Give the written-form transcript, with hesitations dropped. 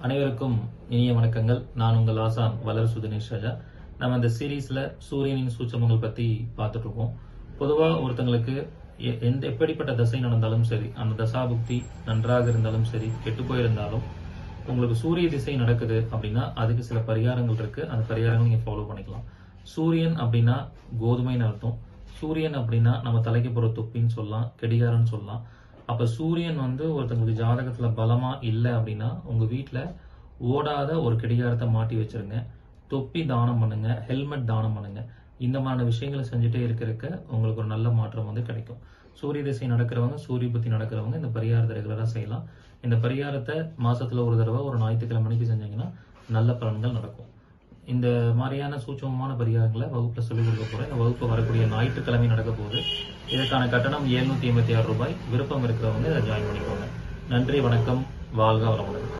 அனைவருக்கும் இனிய வணக்கங்கள். நான் உங்கள் ஆசான் வளர்சு தினேஷ் ராஜா. நம்ம இந்த சீரீஸ்ல சூரியனின் சூட்சமங்கள் பத்தி பார்த்துட்டு இருக்கோம். பொதுவா ஒருத்தங்களுக்கு எப்படிப்பட்ட தசை நடந்தாலும் சரி, அந்த தசாபுக்தி நன்றாக இருந்தாலும் சரி, கெட்டு போயிருந்தாலும் உங்களுக்கு சூரிய திசை நடக்குது அப்படின்னா அதுக்கு சில பரிகாரங்கள் இருக்கு. அந்த பரிகாரங்கள் நீங்க ஃபாலோ பண்ணிக்கலாம். சூரியன் அப்படின்னா கோதுமைன்னு அர்த்தம். சூரியன் அப்படின்னா நம்ம தலைக்கு போற தொப்பின்னு சொல்லலாம், கெடிகாரன்னு சொல்லலாம். அப்ப சூரியன் ஒருத்தங்களுக்கு ஜாதகத்துல பலமா இல்லை அப்படின்னா உங்க வீட்டுல ஓடாத ஒரு கடிகாரத்தை மாட்டி வச்சிருங்க. தொப்பி தானம் பண்ணுங்க, ஹெல்மெட் தானம் பண்ணுங்க. இந்த மாதிரி விஷயங்களை செஞ்சுட்டே இருக்க உங்களுக்கு ஒரு நல்ல மாற்றம் கிடைக்கும். சூரிய திசை நடக்கிறவங்க, சூரிய புத்தி நடக்கிறவங்க இந்த பரிகாரத்தை ரெகுலரா செய்யலாம். இந்த பரிகாரத்தை மாசத்துல ஒரு தடவை ஒரு ஞாயிற்றுக்கிழமைக்கு செஞ்சீங்கன்னா நல்ல பலன்கள் நடக்கும். இந்த மாதிரியான சூட்சமமான பரிகாரங்களை வகுப்புல சொல்லிக் கொடுக்க போறேன். இந்த வகுப்பு வரக்கூடிய ஞாயிற்றுக்கிழமை நடக்க போகுது. இதற்கான கட்டணம் 786 ரூபாய். விருப்பம் இருக்கிறவங்க இதை ஜாயின் பண்ணிக்கோங்க. நன்றி, வணக்கம், வாழ்க வளமுடன்.